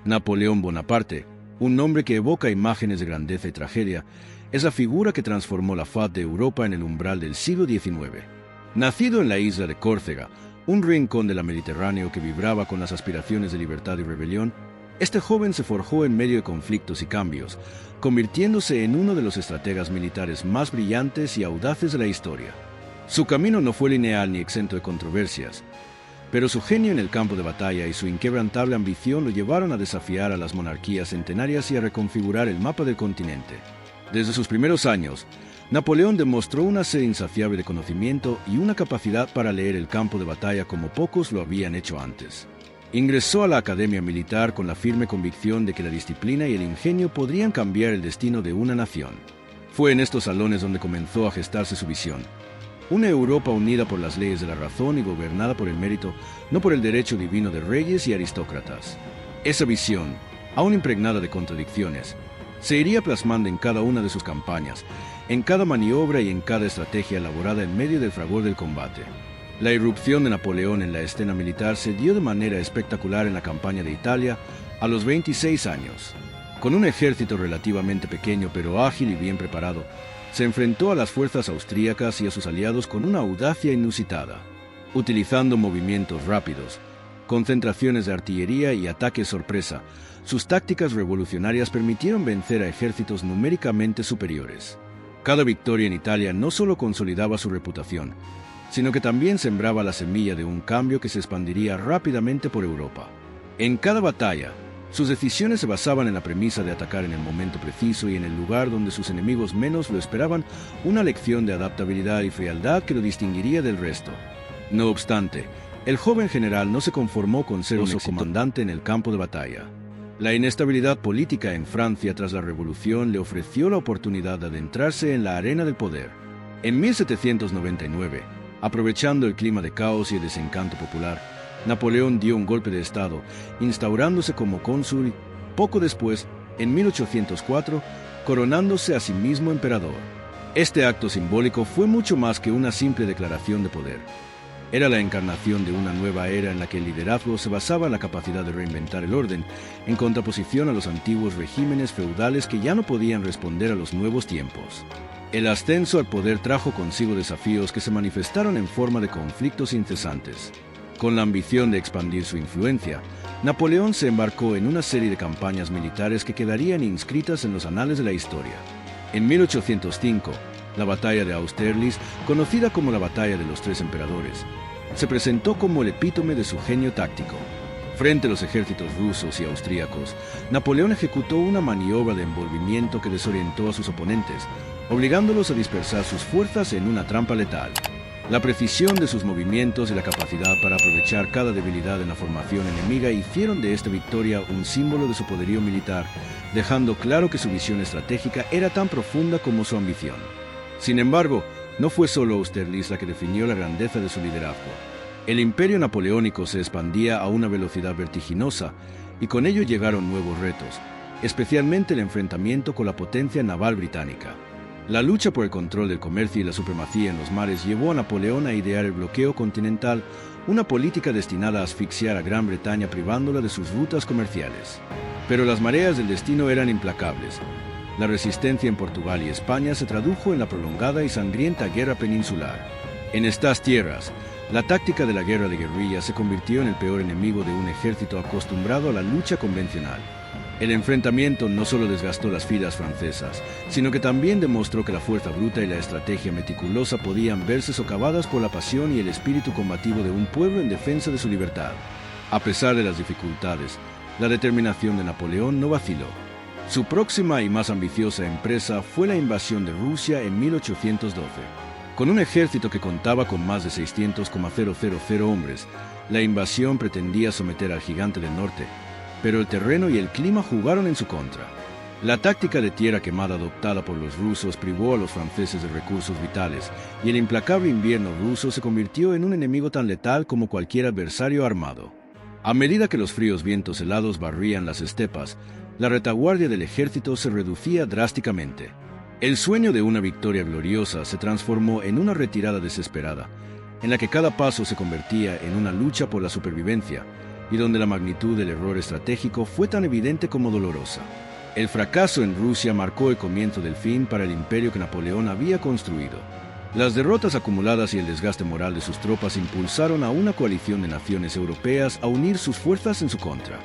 Napoleón Bonaparte, un nombre que evoca imágenes de grandeza y tragedia, es la figura que transformó la faz de Europa en el umbral del siglo XIX. Nacido en la isla de Córcega, un rincón del Mediterráneo que vibraba con las aspiraciones de libertad y rebelión, este joven se forjó en medio de conflictos y cambios, convirtiéndose en uno de los estrategas militares más brillantes y audaces de la historia. Su camino no fue lineal ni exento de controversias, pero su genio en el campo de batalla y su inquebrantable ambición lo llevaron a desafiar a las monarquías centenarias y a reconfigurar el mapa del continente. Desde sus primeros años, Napoleón demostró una sed insaciable de conocimiento y una capacidad para leer el campo de batalla como pocos lo habían hecho antes. Ingresó a la Academia Militar con la firme convicción de que la disciplina y el ingenio podrían cambiar el destino de una nación. Fue en estos salones donde comenzó a gestarse su visión. Una Europa unida por las leyes de la razón y gobernada por el mérito, no por el derecho divino de reyes y aristócratas. Esa visión, aún impregnada de contradicciones, se iría plasmando en cada una de sus campañas, en cada maniobra y en cada estrategia elaborada en medio del fragor del combate. La irrupción de Napoleón en la escena militar se dio de manera espectacular en la campaña de Italia a los 26 años. Con un ejército relativamente pequeño pero ágil y bien preparado, se enfrentó a las fuerzas austríacas y a sus aliados con una audacia inusitada. Utilizando movimientos rápidos, concentraciones de artillería y ataques sorpresa, sus tácticas revolucionarias permitieron vencer a ejércitos numéricamente superiores. Cada victoria en Italia no solo consolidaba su reputación, sino que también sembraba la semilla de un cambio que se expandiría rápidamente por Europa. En cada batalla, sus decisiones se basaban en la premisa de atacar en el momento preciso y en el lugar donde sus enemigos menos lo esperaban, una lección de adaptabilidad y frialdad que lo distinguiría del resto. No obstante, el joven general no se conformó con ser un comandante en el campo de batalla. La inestabilidad política en Francia tras la Revolución le ofreció la oportunidad de adentrarse en la arena del poder. En 1799, aprovechando el clima de caos y el desencanto popular, Napoleón dio un golpe de Estado, instaurándose como cónsul y, poco después, en 1804, coronándose a sí mismo emperador. Este acto simbólico fue mucho más que una simple declaración de poder. Era la encarnación de una nueva era en la que el liderazgo se basaba en la capacidad de reinventar el orden, en contraposición a los antiguos regímenes feudales que ya no podían responder a los nuevos tiempos. El ascenso al poder trajo consigo desafíos que se manifestaron en forma de conflictos incesantes. Con la ambición de expandir su influencia, Napoleón se embarcó en una serie de campañas militares que quedarían inscritas en los anales de la historia. En 1805, la batalla de Austerlitz, conocida como la Batalla de los Tres Emperadores, se presentó como el epítome de su genio táctico. Frente a los ejércitos rusos y austríacos, Napoleón ejecutó una maniobra de envolvimiento que desorientó a sus oponentes, obligándolos a dispersar sus fuerzas en una trampa letal. La precisión de sus movimientos y la capacidad para aprovechar cada debilidad en la formación enemiga hicieron de esta victoria un símbolo de su poderío militar, dejando claro que su visión estratégica era tan profunda como su ambición. Sin embargo, no fue solo Austerlitz la que definió la grandeza de su liderazgo. El imperio napoleónico se expandía a una velocidad vertiginosa y con ello llegaron nuevos retos, especialmente el enfrentamiento con la potencia naval británica. La lucha por el control del comercio y la supremacía en los mares llevó a Napoleón a idear el bloqueo continental, una política destinada a asfixiar a Gran Bretaña privándola de sus rutas comerciales. Pero las mareas del destino eran implacables. La resistencia en Portugal y España se tradujo en la prolongada y sangrienta guerra peninsular. En estas tierras, la táctica de la guerra de guerrilla se convirtió en el peor enemigo de un ejército acostumbrado a la lucha convencional. El enfrentamiento no solo desgastó las filas francesas, sino que también demostró que la fuerza bruta y la estrategia meticulosa podían verse socavadas por la pasión y el espíritu combativo de un pueblo en defensa de su libertad. A pesar de las dificultades, la determinación de Napoleón no vaciló. Su próxima y más ambiciosa empresa fue la invasión de Rusia en 1812. Con un ejército que contaba con más de 600,000 hombres, la invasión pretendía someter al gigante del norte, pero el terreno y el clima jugaron en su contra. La táctica de tierra quemada adoptada por los rusos privó a los franceses de recursos vitales, y el implacable invierno ruso se convirtió en un enemigo tan letal como cualquier adversario armado. A medida que los fríos vientos helados barrían las estepas, la retaguardia del ejército se reducía drásticamente. El sueño de una victoria gloriosa se transformó en una retirada desesperada, en la que cada paso se convertía en una lucha por la supervivencia, y donde la magnitud del error estratégico fue tan evidente como dolorosa. El fracaso en Rusia marcó el comienzo del fin para el imperio que Napoleón había construido. Las derrotas acumuladas y el desgaste moral de sus tropas impulsaron a una coalición de naciones europeas a unir sus fuerzas en su contra.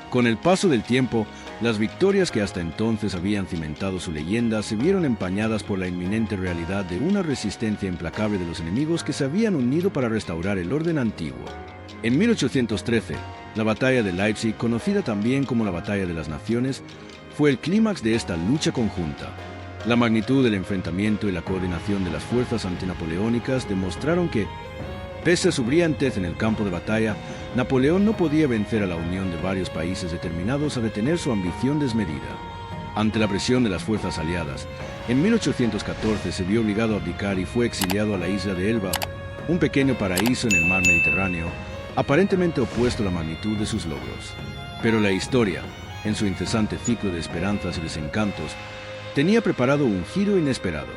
Con el paso del tiempo, las victorias que hasta entonces habían cimentado su leyenda se vieron empañadas por la inminente realidad de una resistencia implacable de los enemigos que se habían unido para restaurar el orden antiguo. En 1813, la batalla de Leipzig, conocida también como la Batalla de las Naciones, fue el clímax de esta lucha conjunta. La magnitud del enfrentamiento y la coordinación de las fuerzas antinapoleónicas demostraron que, pese a su brillantez en el campo de batalla, Napoleón no podía vencer a la unión de varios países determinados a detener su ambición desmedida. Ante la presión de las fuerzas aliadas, en 1814 se vio obligado a abdicar y fue exiliado a la isla de Elba, un pequeño paraíso en el mar Mediterráneo, aparentemente opuesto a la magnitud de sus logros. Pero la historia, en su incesante ciclo de esperanzas y desencantos, tenía preparado un giro inesperado.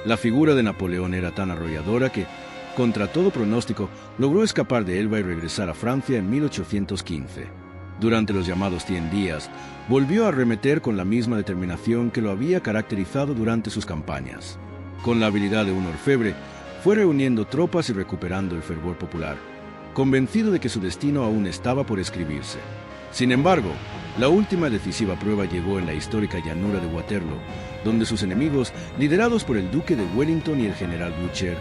La figura de Napoleón era tan arrolladora que, contra todo pronóstico, logró escapar de Elba y regresar a Francia en 1815. Durante los llamados 100 días, volvió a arremeter con la misma determinación que lo había caracterizado durante sus campañas. Con la habilidad de un orfebre, fue reuniendo tropas y recuperando el fervor popular, convencido de que su destino aún estaba por escribirse. Sin embargo, la última decisiva prueba llegó en la histórica llanura de Waterloo, donde sus enemigos, liderados por el duque de Wellington y el general Blücher,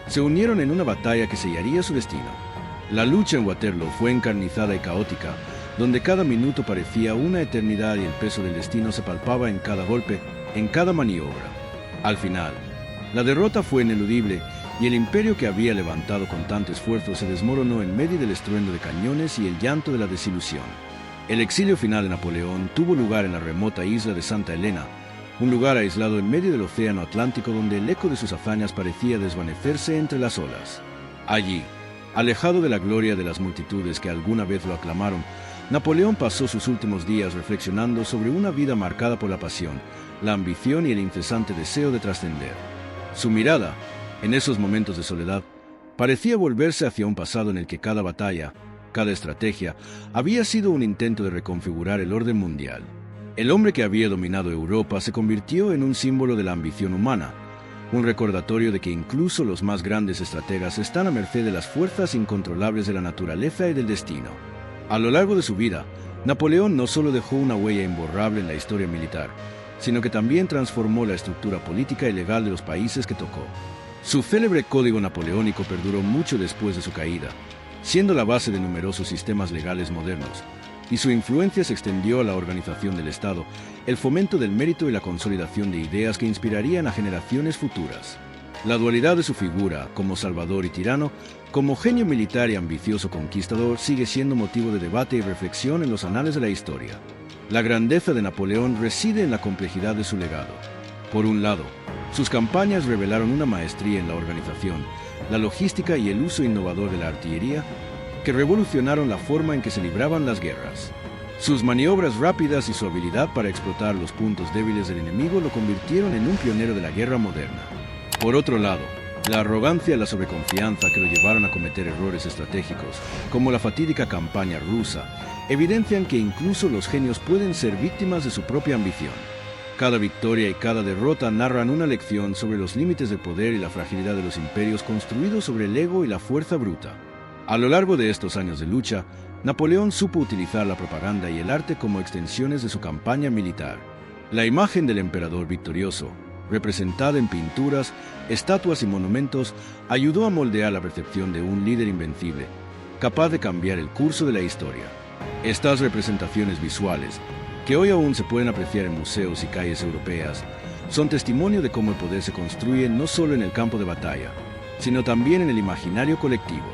se unieron en una batalla que sellaría su destino. La lucha en Waterloo fue encarnizada y caótica, donde cada minuto parecía una eternidad y el peso del destino se palpaba en cada golpe, en cada maniobra. Al final, la derrota fue ineludible y el imperio que había levantado con tanto esfuerzo se desmoronó en medio del estruendo de cañones y el llanto de la desilusión. El exilio final de Napoleón tuvo lugar en la remota isla de Santa Elena, un lugar aislado en medio del océano Atlántico donde el eco de sus hazañas parecía desvanecerse entre las olas. Allí, alejado de la gloria de las multitudes que alguna vez lo aclamaron, Napoleón pasó sus últimos días reflexionando sobre una vida marcada por la pasión, la ambición y el incesante deseo de trascender. Su mirada, en esos momentos de soledad, parecía volverse hacia un pasado en el que cada batalla, cada estrategia, había sido un intento de reconfigurar el orden mundial. El hombre que había dominado Europa se convirtió en un símbolo de la ambición humana, un recordatorio de que incluso los más grandes estrategas están a merced de las fuerzas incontrolables de la naturaleza y del destino. A lo largo de su vida, Napoleón no solo dejó una huella imborrable en la historia militar, sino que también transformó la estructura política y legal de los países que tocó. Su célebre código napoleónico perduró mucho después de su caída, siendo la base de numerosos sistemas legales modernos, y su influencia se extendió a la organización del Estado, el fomento del mérito y la consolidación de ideas que inspirarían a generaciones futuras. La dualidad de su figura, como salvador y tirano, como genio militar y ambicioso conquistador, sigue siendo motivo de debate y reflexión en los anales de la historia. La grandeza de Napoleón reside en la complejidad de su legado. Por un lado, sus campañas revelaron una maestría en la organización, la logística y el uso innovador de la artillería, que revolucionaron la forma en que se libraban las guerras. Sus maniobras rápidas y su habilidad para explotar los puntos débiles del enemigo lo convirtieron en un pionero de la guerra moderna. Por otro lado, la arrogancia y la sobreconfianza que lo llevaron a cometer errores estratégicos, como la fatídica campaña rusa, evidencian que incluso los genios pueden ser víctimas de su propia ambición. Cada victoria y cada derrota narran una lección sobre los límites del poder y la fragilidad de los imperios construidos sobre el ego y la fuerza bruta. A lo largo de estos años de lucha, Napoleón supo utilizar la propaganda y el arte como extensiones de su campaña militar. La imagen del emperador victorioso, representada en pinturas, estatuas y monumentos, ayudó a moldear la percepción de un líder invencible, capaz de cambiar el curso de la historia. Estas representaciones visuales, que hoy aún se pueden apreciar en museos y calles europeas, son testimonio de cómo el poder se construye no solo en el campo de batalla, sino también en el imaginario colectivo.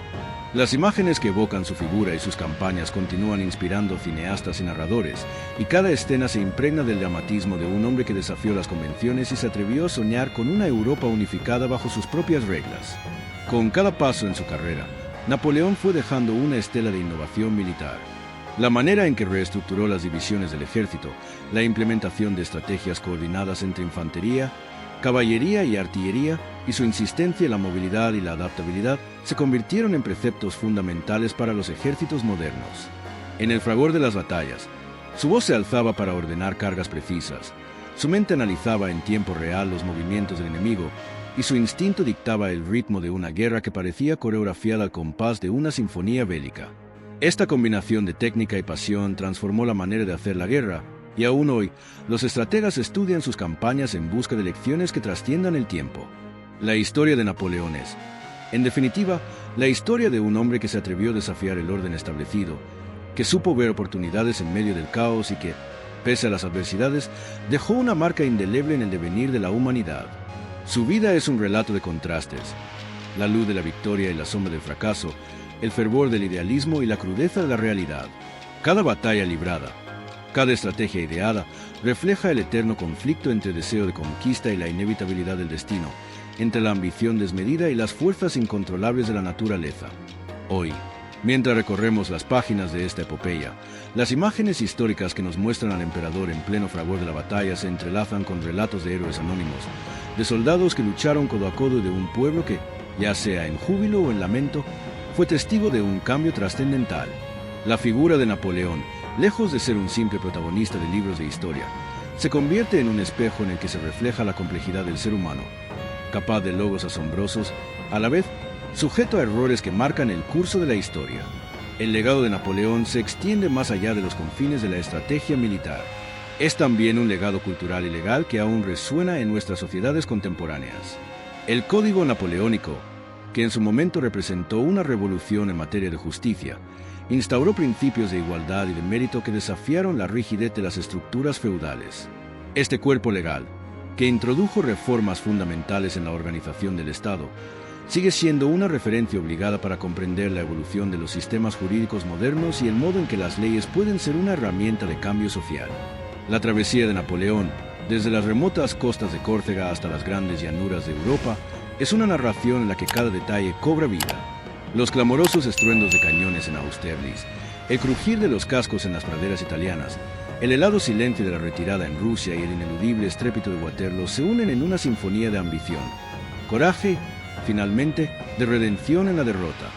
Las imágenes que evocan su figura y sus campañas continúan inspirando cineastas y narradores, y cada escena se impregna del dramatismo de un hombre que desafió las convenciones y se atrevió a soñar con una Europa unificada bajo sus propias reglas. Con cada paso en su carrera, Napoleón fue dejando una estela de innovación militar. La manera en que reestructuró las divisiones del ejército, la implementación de estrategias coordinadas entre infantería, caballería y artillería, y su insistencia en la movilidad y la adaptabilidad se convirtieron en preceptos fundamentales para los ejércitos modernos. En el fragor de las batallas, su voz se alzaba para ordenar cargas precisas, su mente analizaba en tiempo real los movimientos del enemigo y su instinto dictaba el ritmo de una guerra que parecía coreografiada al compás de una sinfonía bélica. Esta combinación de técnica y pasión transformó la manera de hacer la guerra, y aún hoy, los estrategas estudian sus campañas en busca de lecciones que trasciendan el tiempo. La historia de Napoleón es, en definitiva, la historia de un hombre que se atrevió a desafiar el orden establecido, que supo ver oportunidades en medio del caos y que, pese a las adversidades, dejó una marca indeleble en el devenir de la humanidad. Su vida es un relato de contrastes, la luz de la victoria y la sombra del fracaso, el fervor del idealismo y la crudeza de la realidad. Cada batalla librada, cada estrategia ideada, refleja el eterno conflicto entre el deseo de conquista y la inevitabilidad del destino, entre la ambición desmedida y las fuerzas incontrolables de la naturaleza. Hoy, mientras recorremos las páginas de esta epopeya, las imágenes históricas que nos muestran al emperador en pleno fragor de la batalla se entrelazan con relatos de héroes anónimos, de soldados que lucharon codo a codo y de un pueblo que, ya sea en júbilo o en lamento, fue testigo de un cambio trascendental. La figura de Napoleón, lejos de ser un simple protagonista de libros de historia, se convierte en un espejo en el que se refleja la complejidad del ser humano, capaz de logros asombrosos, a la vez sujeto a errores que marcan el curso de la historia. El legado de Napoleón se extiende más allá de los confines de la estrategia militar. Es también un legado cultural y legal que aún resuena en nuestras sociedades contemporáneas. El Código Napoleónico, que en su momento representó una revolución en materia de justicia, instauró principios de igualdad y de mérito que desafiaron la rigidez de las estructuras feudales. Este cuerpo legal, que introdujo reformas fundamentales en la organización del Estado, sigue siendo una referencia obligada para comprender la evolución de los sistemas jurídicos modernos y el modo en que las leyes pueden ser una herramienta de cambio social. La travesía de Napoleón, desde las remotas costas de Córcega hasta las grandes llanuras de Europa, es una narración en la que cada detalle cobra vida. Los clamorosos estruendos de cañones en Austerlitz, el crujir de los cascos en las praderas italianas, el helado silencio de la retirada en Rusia y el ineludible estrépito de Waterloo se unen en una sinfonía de ambición, coraje, finalmente, de redención en la derrota.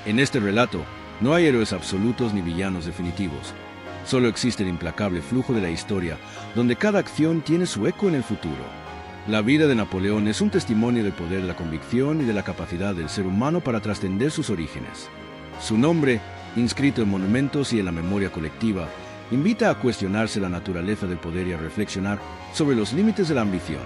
En este relato, no hay héroes absolutos ni villanos definitivos. Solo existe el implacable flujo de la historia, donde cada acción tiene su eco en el futuro. La vida de Napoleón es un testimonio del poder de la convicción y de la capacidad del ser humano para trascender sus orígenes. Su nombre, inscrito en monumentos y en la memoria colectiva, invita a cuestionarse la naturaleza del poder y a reflexionar sobre los límites de la ambición.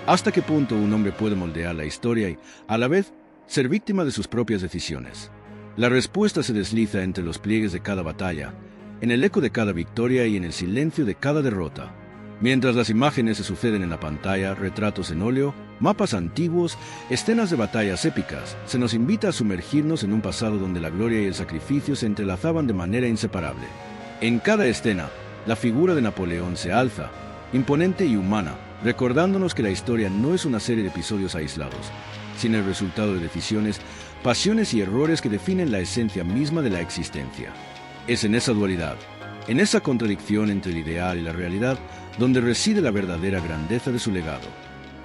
¿Hasta qué punto un hombre puede moldear la historia y, a la vez, ser víctima de sus propias decisiones? La respuesta se desliza entre los pliegues de cada batalla, en el eco de cada victoria y en el silencio de cada derrota. Mientras las imágenes se suceden en la pantalla, retratos en óleo, mapas antiguos, escenas de batallas épicas, se nos invita a sumergirnos en un pasado donde la gloria y el sacrificio se entrelazaban de manera inseparable. En cada escena, la figura de Napoleón se alza, imponente y humana, recordándonos que la historia no es una serie de episodios aislados, sino el resultado de decisiones, pasiones y errores que definen la esencia misma de la existencia. Es en esa dualidad, en esa contradicción entre el ideal y la realidad, donde reside la verdadera grandeza de su legado.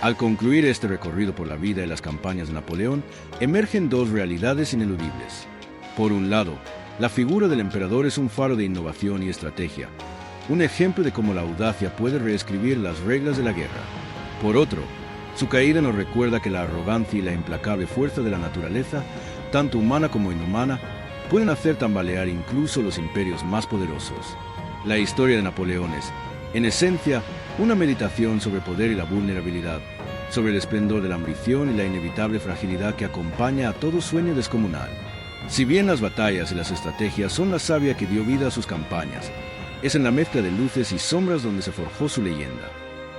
Al concluir este recorrido por la vida y las campañas de Napoleón, emergen dos realidades ineludibles. Por un lado, la figura del emperador es un faro de innovación y estrategia, un ejemplo de cómo la audacia puede reescribir las reglas de la guerra. Por otro, su caída nos recuerda que la arrogancia y la implacable fuerza de la naturaleza, tanto humana como inhumana, pueden hacer tambalear incluso los imperios más poderosos. La historia de Napoleón es, en esencia, una meditación sobre el poder y la vulnerabilidad, sobre el esplendor de la ambición y la inevitable fragilidad que acompaña a todo sueño descomunal. Si bien las batallas y las estrategias son la savia que dio vida a sus campañas, es en la mezcla de luces y sombras donde se forjó su leyenda.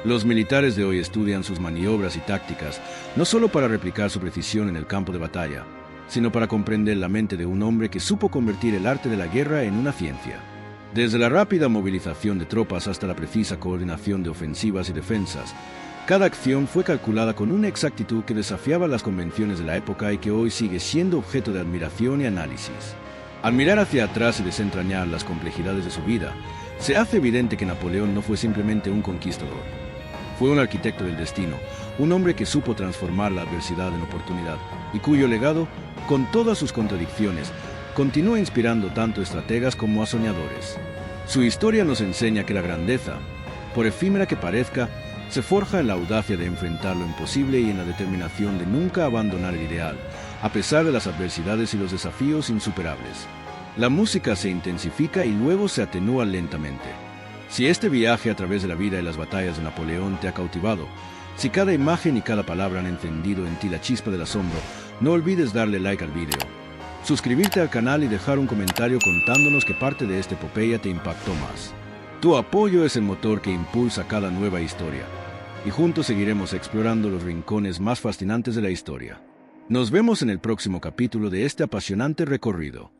Los militares de hoy estudian sus maniobras y tácticas, no solo para replicar su precisión en el campo de batalla, sino para comprender la mente de un hombre que supo convertir el arte de la guerra en una ciencia. Desde la rápida movilización de tropas hasta la precisa coordinación de ofensivas y defensas, cada acción fue calculada con una exactitud que desafiaba las convenciones de la época y que hoy sigue siendo objeto de admiración y análisis. Al mirar hacia atrás y desentrañar las complejidades de su vida, se hace evidente que Napoleón no fue simplemente un conquistador. Fue un arquitecto del destino, un hombre que supo transformar la adversidad en oportunidad y cuyo legado, con todas sus contradicciones, continúa inspirando tanto a estrategas como a soñadores. Su historia nos enseña que la grandeza, por efímera que parezca, se forja en la audacia de enfrentar lo imposible y en la determinación de nunca abandonar el ideal, a pesar de las adversidades y los desafíos insuperables. La música se intensifica y luego se atenúa lentamente. Si este viaje a través de la vida y las batallas de Napoleón te ha cautivado, si cada imagen y cada palabra han encendido en ti la chispa del asombro, no olvides darle like al video, suscribirte al canal y dejar un comentario contándonos qué parte de esta epopeya te impactó más. Tu apoyo es el motor que impulsa cada nueva historia, y juntos seguiremos explorando los rincones más fascinantes de la historia. Nos vemos en el próximo capítulo de este apasionante recorrido.